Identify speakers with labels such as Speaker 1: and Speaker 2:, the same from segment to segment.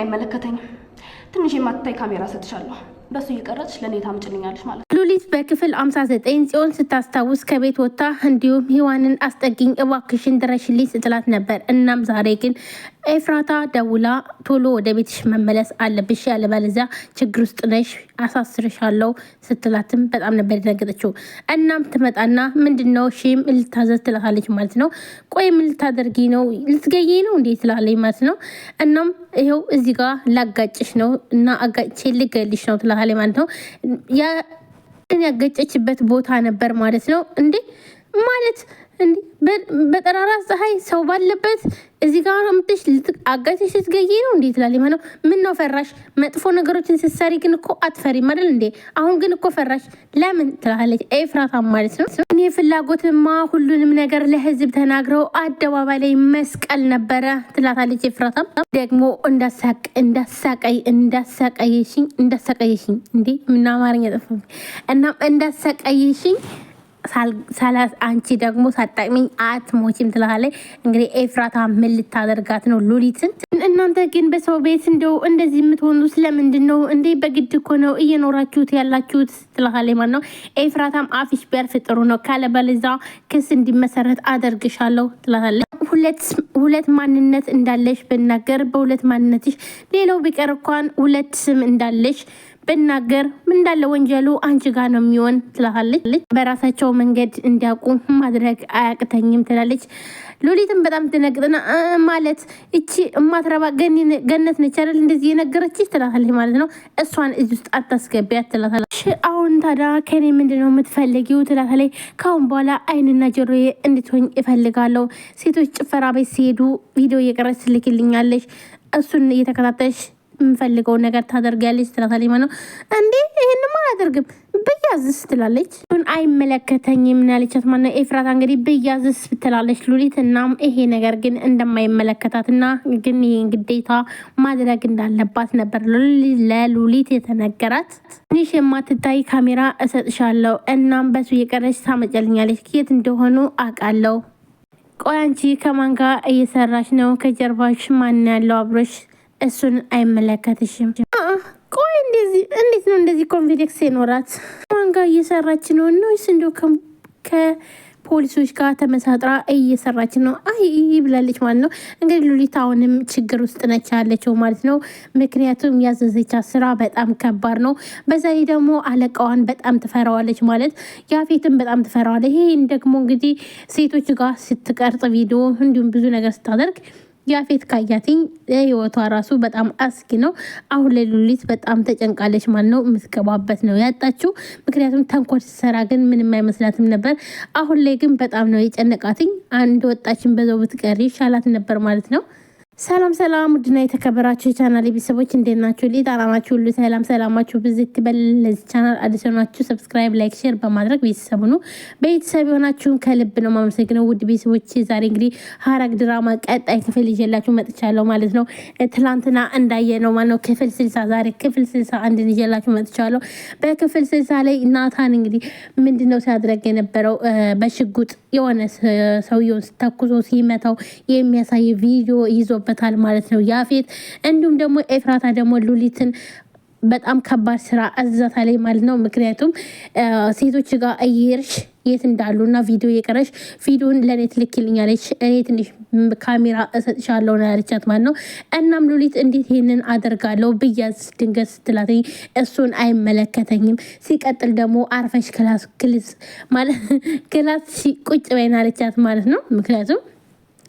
Speaker 1: አይመለከተኝም። ትንሽ የማትታይ ካሜራ ሰጥሻለሁ። በሱ እየቀረጽሽ ለኔ ታምጭልኛለሽ ማለት ነው።
Speaker 2: ሉሊት በክፍል 59 ጽዮን ስታስታውስ ከቤት ወጣ እንዲሁም ሔዋንን አስጠጊኝ እባክሽን ድረሽልኝ ስትላት ነበር። እናም ዛሬ ግን ኤፍራታ ደውላ ቶሎ ወደ ቤትሽ መመለስ አለብሽ ያለበለዚያ ችግር ውስጥ ነሽ አሳስርሻለሁ ስትላትም በጣም ነበር የደነገጠችው። እናም ትመጣና ምንድነው ሺም ልታዘዝ ትላታለች ማለት ነው። ቆይ ምን ልታደርጊ ነው? ልትገዢ ነው እንዴት ትላለች ማለት ነው። እናም ይሄው እዚህ ጋር ላጋጭሽ ነው እና አጋጭቼ ልገልሽ ነው ትላታለች ማለት ነው። ያገጨችበት ቦታ ነበር ማለት ነው። እንዴ ማለት እንዴ በጠራራ ፀሐይ ሰው ባለበት እዚህ ጋር አምጥሽ አጋጭሽ ልትገዢ ነው እንዴ ትላለች ማለት ነው። ምን ነው ፈራሽ? መጥፎ ነገሮችን ስትሰሪ ግን እኮ አትፈሪም አይደል እንዴ? አሁን ግን እኮ ፈራሽ ለምን ትላለች ኤፍራታ ማለት ነው። እኔ ፍላጎትማ ሁሉንም ነገር ለህዝብ ተናግረው አደባባይ ላይ መስቀል ነበረ ትላታለች ኤፍራታ። ደግሞ እንዳሳቀየሽኝ እንዴ ምን አማርኛ ጠፋኝ። እናም እንዳሳቀየሽኝ አንቺ ደግሞ ሳጣቅሚኝ አትሞቺም ትላለች። እንግዲህ ኤፍራታ ምን ልታደርጋት ነው ሉሊትን? እናንተ ግን በሰው ቤት እንደው እንደዚህ የምትሆኑ ስለምንድን ነው እንዴ? በግድ እኮ ነው እየኖራችሁት ያላችሁት ትላለች ማለት ነው። ኤፍራታም አፍሽ ቢያርፍ ጥሩ ነው ካለበለዚያ ክስ እንዲመሰረት አደርግሻለሁ ትላለች። ሁለት ማንነት እንዳለሽ ብናገር በሁለት ማንነትሽ ሌላው ቢቀር እንኳን ሁለት ስም እንዳለሽ ብናገር ምን እንዳለ ወንጀሉ አንቺ ጋር ነው የሚሆን ትላለች። በራሳቸው መንገድ እንዲያውቁ ማድረግ አያቅተኝም ትላለች። ሉሊትም በጣም ትነግጥና ማለት እቺ እማትረባ ገነት ነች አይደል እንደዚህ የነገረችሽ ትላለች ማለት ነው። እሷን እዚህ ውስጥ አታስገቢያት ትላለች። አሁን ታዲያ ከኔ ምንድነው የምትፈልጊው ትላለች። ካሁን በኋላ አይንና ጆሮዬ እንድትሆኝ እፈልጋለሁ። ሴቶች ጭፈራ ቤት ሲሄዱ ቪዲዮ እየቀረች ትልክልኛለች። እሱን እየተከታተልሽ የምፈልገው ነገር ታደርጊያለች ትላታለች ማለት ነው። እንዴ ይሄንማ አላደርግም ብያዝስ ትላለች። አይመለከተኝም ያለቻት ማለት ነው ኤፍራታ እንግዲህ ብያዝስ ትላለች ሉሊት። እናም ይሄ ነገር ግን እንደማይመለከታትና ግን ይሄን ግዴታ ማድረግ እንዳለባት ነበር ለሉሊት የተነገራት። ትንሽ የማትታይ ካሜራ እሰጥሻለሁ እናም በሱ የቀረች ታመጨልኛለች። የት እንደሆኑ አውቃለሁ። ቆይ አንቺ ከማን ጋር እየሰራች ነው? ከጀርባሽ ማን ያለው አብሮሽ? እሱን አይመለከትሽም። ቆይ እንዴት ነው እንደዚህ ኮንፊደንስ የኖራት? ማን ጋር እየሰራች ነው? ወይስ እንደው ከፖሊሶች ጋር ተመሳጥራ እየሰራች ነው? አይ ብላለች ማለት ነው። እንግዲህ ሉሊት አሁንም ችግር ውስጥ ነች ያለችው ማለት ነው። ምክንያቱም ያዘዘቻት ስራ በጣም ከባድ ነው። በዛ ላይ ደግሞ አለቃዋን በጣም ትፈራዋለች ማለት ያፌትን በጣም ትፈራዋለች። ይሄን ደግሞ እንግዲህ ሴቶች ጋር ስትቀርጽ ቪዲዮ እንዲሁም ብዙ ነገር ስታደርግ ያፌት ካያትኝ ህይወቷ ራሱ በጣም አስጊ ነው። አሁን ላይ ሉሊት በጣም ተጨንቃለች ማለት ነው። የምትገባበት ነው ያጣችው። ምክንያቱም ተንኮል ስትሰራ ግን ምንም አይመስላትም ነበር። አሁን ላይ ግን በጣም ነው የጨነቃትኝ። አንድ ወጣችን በዛው ብትቀሪ ይሻላት ነበር ማለት ነው። ሰላም ውድና የተከበራችሁ የቻናል ቤተሰቦች እንዴት ናችሁ? ሊጣራማችሁ ሁሉ ሰላማችሁ ብዝት ይበል። ለዚህ ቻናል አዲስ ሆናችሁ ሰብስክራይብ፣ ላይክ፣ ሼር በማድረግ ቤተሰቡ ነው። ቤተሰብ የሆናችሁን ከልብ ነው ማመሰግነው። ውድ ቤተሰቦች ዛሬ እንግዲህ ሐረግ ድራማ ቀጣይ ክፍል ይዤላችሁ መጥቻለሁ ማለት ነው። ትላንትና እንዳየ ነው ማለት ነው ክፍል 60 ዛሬ ክፍል 61 ይዤላችሁ መጥቻለሁ። በክፍል 60 ላይ ናታን እንግዲህ ምንድነው ሲያደርግ የነበረው በሽጉጥ የሆነ ሰውየውን ተኩሶ ሲመታው የሚያሳይ ቪዲዮ ይዞበታል ማለት ነው ያፌት። እንዲሁም ደግሞ ኤፍራታ ደግሞ ሉሊትን በጣም ከባድ ስራ አዛታለች ማለት ነው። ምክንያቱም ሴቶች ጋር እየሄድሽ የት እንዳሉና ቪዲዮ የቀረሽ ቪዲዮን ለኔ ትልክልኛለች እኔ ትንሽ ካሜራ እሰጥሻለሁ ነው ያለቻት ማለት ነው። እናም ሉሊት እንዴት ይሄንን አደርጋለሁ ብያዝ ድንገት ስትላተኝ እሱን አይመለከተኝም። ሲቀጥል ደግሞ አርፈሽ ክላስ ማለት ክላስ ቁጭ በይና አለቻት ማለት ነው። ምክንያቱም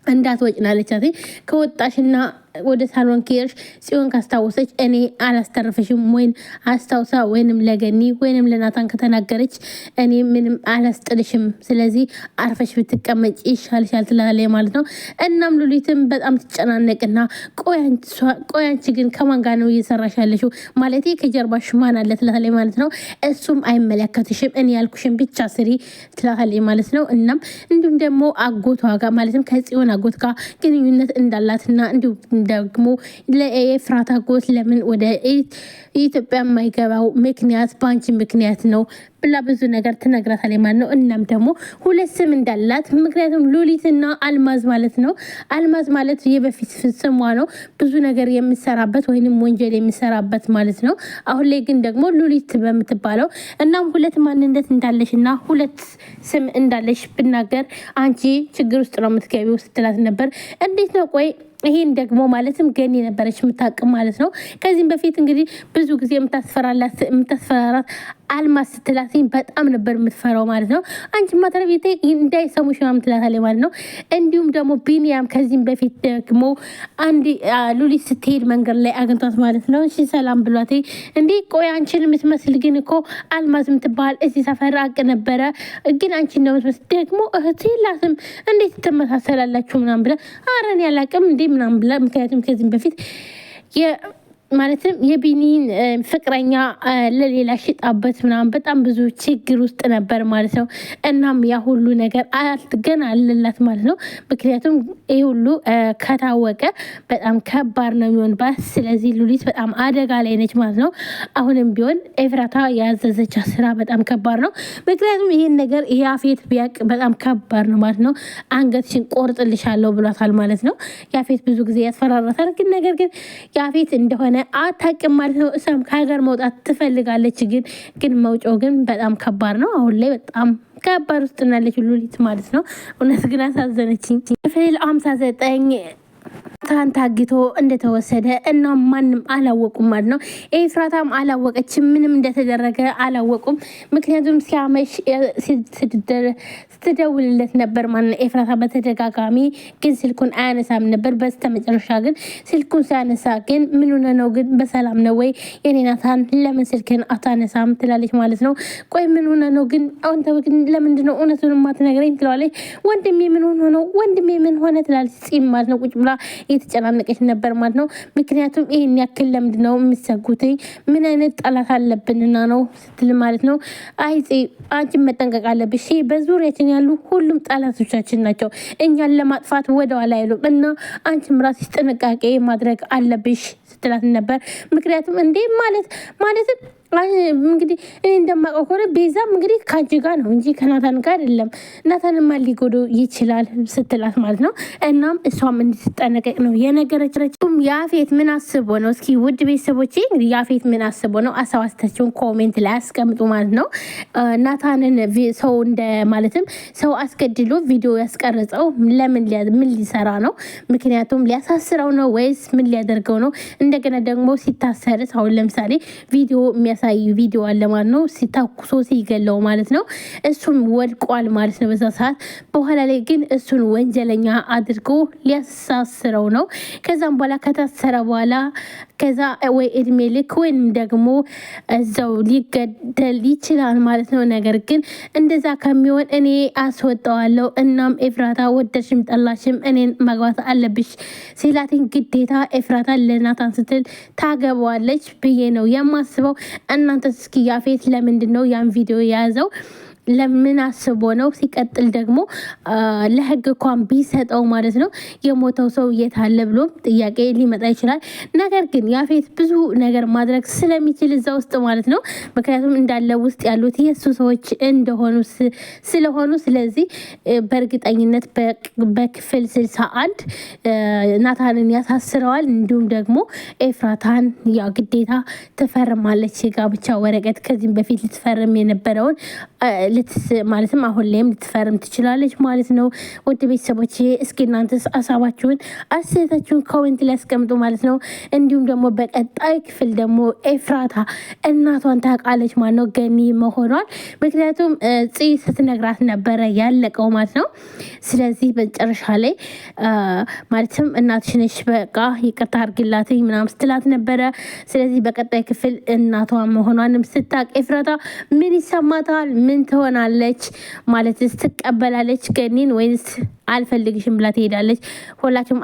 Speaker 2: እንዳትወጭና አለቻት። ከወጣሽና ወደ ሳሎን ከሄድሽ ጽዮን ካስታወሰች እኔ አላስተረፈሽም ወይን አስታውሳ ወይንም ለገኒ ወይንም ለናታን ከተናገረች እኔ ምንም አላስጥልሽም። ስለዚህ አርፈሽ ብትቀመጭ ይሻልሻል ትላለች ማለት ነው። እናም ሉሊትም በጣም ትጨናነቅና ቆይ አንቺ ግን ከማን ጋር ነው እየሰራሽ ያለሽው? ማለቴ ከጀርባሽ ማን አለ ትላለች ማለት ነው። እሱም አይመለከትሽም እኔ ያልኩሽን ብቻ ስሪ ትላለች ማለት ነው። እናም እንዲሁም ደግሞ አጎቷ ጋር ማለትም ከጽዮን አጎት ጋር ግንኙነት እንዳላትና እንዲሁም ደግሞ ለኤፍራታ ጎት ለምን ወደ ኢትዮጵያ የማይገባው ምክንያት በአንቺ ምክንያት ነው ብላ ብዙ ነገር ትነግራታለች ማለት ነው። እናም ደግሞ ሁለት ስም እንዳላት ምክንያቱም ሉሊትና አልማዝ ማለት ነው። አልማዝ ማለት የበፊት ስሟ ነው፣ ብዙ ነገር የምሰራበት ወይንም ወንጀል የምሰራበት ማለት ነው። አሁን ላይ ግን ደግሞ ሉሊት በምትባለው እናም ሁለት ማንነት እንዳለሽ እና ሁለት ስም እንዳለሽ ብናገር አንቺ ችግር ውስጥ ነው የምትገቢው ስትላት ነበር። እንዴት ነው ቆይ ይሄን ደግሞ ማለትም ገኒ ነበረች የምታቅም ማለት ነው። ከዚህም በፊት እንግዲህ ብዙ ጊዜ የምታስፈራራት አልማዝ ስትላትኝ በጣም ነበር የምትፈራው ማለት ነው። አንቺ ማተረቤቴ እንዳይሰሙሽ ምናምን ትላታለች ማለት ነው። እንዲሁም ደግሞ ቢኒያም ከዚህም በፊት ደግሞ አንድ ሉሊት ስትሄድ መንገድ ላይ አግኝቷት ማለት ነው። እሺ ሰላም ብሏት እንዴ ቆይ አንቺን የምትመስል ግን እኮ አልማዝ የምትባል እዚህ ሰፈር አቅ ነበረ ግን አንቺ እንደምትመስል ደግሞ እህት የላትም እንዴት ትመሳሰላላችሁ ምናምን ብላ አረን ያላቅም እንዴ ምናምን ብላ ምክንያቱም ከዚህም በፊት ማለትም የቢኒን ፍቅረኛ ለሌላ ሽጣበት ምናምን በጣም ብዙ ችግር ውስጥ ነበር ማለት ነው። እናም ያ ሁሉ ነገር ገና አለላት ማለት ነው። ምክንያቱም ይህ ሁሉ ከታወቀ በጣም ከባድ ነው የሚሆንባት። ስለዚህ ሉሊት በጣም አደጋ ላይ ነች ማለት ነው። አሁንም ቢሆን ኤፍራታ ያዘዘቻ ስራ በጣም ከባድ ነው። ምክንያቱም ይህን ነገር ያፌት ቢያቅ በጣም ከባድ ነው ማለት ነው። አንገትሽን ቆርጥልሻለሁ ብሏታል ማለት ነው። ያፌት ብዙ ጊዜ ያስፈራራታል። ግን ነገር ግን ያፌት እንደሆነ አታውቅም ማለት ነው። እሷም ከሀገር መውጣት ትፈልጋለች። ግን መውጫው ግን በጣም ከባድ ነው። አሁን ላይ በጣም ከባድ ውስጥ ናለች ሉሊት ማለት ነው። እውነት ግን አሳዘነችኝ። ክፍል 59 ኤፍራታን ታግቶ እንደተወሰደ እና ማንም አላወቁም ማለት ነው። ኤፍራታም አላወቀችም፣ ምንም እንደተደረገ አላወቁም። ምክንያቱም ሲያመሽ ስትደውልለት ነበር ማለት ነው ኤፍራታ በተደጋጋሚ ግን ስልኩን አያነሳም ነበር። በስተመጨረሻ ግን ስልኩን ሲያነሳ ግን ምን ሆነ ነው ግን በሰላም ነው ወይ የኔ ናታን ለምን ስልክን አታነሳም ትላለች ማለት ነው። ቆይ ምን ሆነ ነው ግን አንተ ግን ለምንድን ነው እውነቱን ማትነግረኝ ትለዋለች። ወንድሜ ምን ሆነ ነው ወንድሜ ምን ሆነ ትላለች ጺም ማለት ነው። ቁጭ ብላ የተጨናነቀች ነበር ማለት ነው። ምክንያቱም ይሄን ያክል ለምንድን ነው የምትሰጉትኝ? ምን አይነት ጠላት አለብንና ነው ስትል ማለት ነው። አይ አንቺን መጠንቀቅ አለብሽ። በዙሪያችን ያሉ ሁሉም ጠላቶቻችን ናቸው። እኛን ለማጥፋት ወደኋላ አይሉም እና አንቺም ራስሽ ጥንቃቄ ማድረግ አለብሽ ስትላት ነበር። ምክንያቱም እንዴ ማለትም እንግዲህ እኔ እንደማውቀው ከሆነ ቤዛም እንግዲህ ከአንቺ ጋር ነው እንጂ ከናታን ጋር አይደለም። ናታንማ ሊጎዶ ይችላል ስትላት ማለት ነው። እናም እሷም እንድትጠነቀቅ ነው የነገረችም። ያፌት ምን አስቦ ነው? እስኪ ውድ ቤተሰቦቼ እንግዲህ ያፌት ምን አስቦ ነው? አሳዋስተቸውን ኮሜንት ላይ አስቀምጡ ማለት ነው። ናታንን ሰው እንደ ማለትም ሰው አስገድሎ ቪዲዮ ያስቀረጸው ምን ሊሰራ ነው? ምክንያቱም ሊያሳስረው ነው ወይስ ምን ሊያደርገው ነው? እንደገና ደግሞ ሲታሰርስ አሁን ለምሳሌ ቪዲዮ የሚያሳይ ቪዲዮ አለ ማለት ነው። ሲታኩሶ ሲገለው ማለት ነው። እሱም ወድቋል ማለት ነው በዛ ሰዓት። በኋላ ላይ ግን እሱን ወንጀለኛ አድርጎ ሊያሳስረው ነው። ከዛም በኋላ ከታሰረ በኋላ ከዛ ወይ እድሜ ልክ ወይም ደግሞ እዛው ሊገደል ይችላል ማለት ነው። ነገር ግን እንደዛ ከሚሆን እኔ አስወጣዋለሁ። እናም ኤፍራታ ወደድሽም ጠላሽም እኔን መግባት አለብሽ ሲላትኝ ግዴታ ኤፍራታ ለናታን ስትል ታገባዋለች ብዬ ነው የማስበው። እናንተ እስኪ ያፌት ለምንድን ነው ያን ቪዲዮ የያዘው? ለምን አስቦ ነው? ሲቀጥል ደግሞ ለህግ እንኳን ቢሰጠው ማለት ነው የሞተው ሰው የት አለ ብሎም ጥያቄ ሊመጣ ይችላል። ነገር ግን ያፌት ብዙ ነገር ማድረግ ስለሚችል እዛ ውስጥ ማለት ነው። ምክንያቱም እንዳለ ውስጥ ያሉት የእሱ ሰዎች ስለሆኑ ስለዚህ በእርግጠኝነት በክፍል 61 ናታንን ያሳስረዋል። እንዲሁም ደግሞ ኤፍራታን ያ ግዴታ ትፈርማለች የጋብቻ ወረቀት ከዚህም በፊት ልትፈርም የነበረውን ማለትም አሁን ላይም ልትፈርም ትችላለች ማለት ነው። ውድ ቤተሰቦች እስኪ እናንተስ ሀሳባችሁን አስተያየታችሁን ኮሜንት ላይ አስቀምጡ ማለት ነው። እንዲሁም ደግሞ በቀጣይ ክፍል ደግሞ ኤፍራታ እናቷን ታውቃለች ማለት ነው ገኒ መሆኗን። ምክንያቱም ስትነግራት ነበረ ያለቀው ማለት ነው። ስለዚህ በመጨረሻ ላይ ማለትም እናትሽ ነሽ በቃ ይቅርታ አድርግላት ምናምን ስትላት ነበረ። ስለዚህ በቀጣይ ክፍል እናቷ መሆኗንም ስታውቅ ኤፍራታ ምን ይሰማታል? ምን ትሆናለች? ማለትስ ትቀበላለች ገኒን ወይስ አልፈልግሽም ብላ ትሄዳለች? ሁላችሁም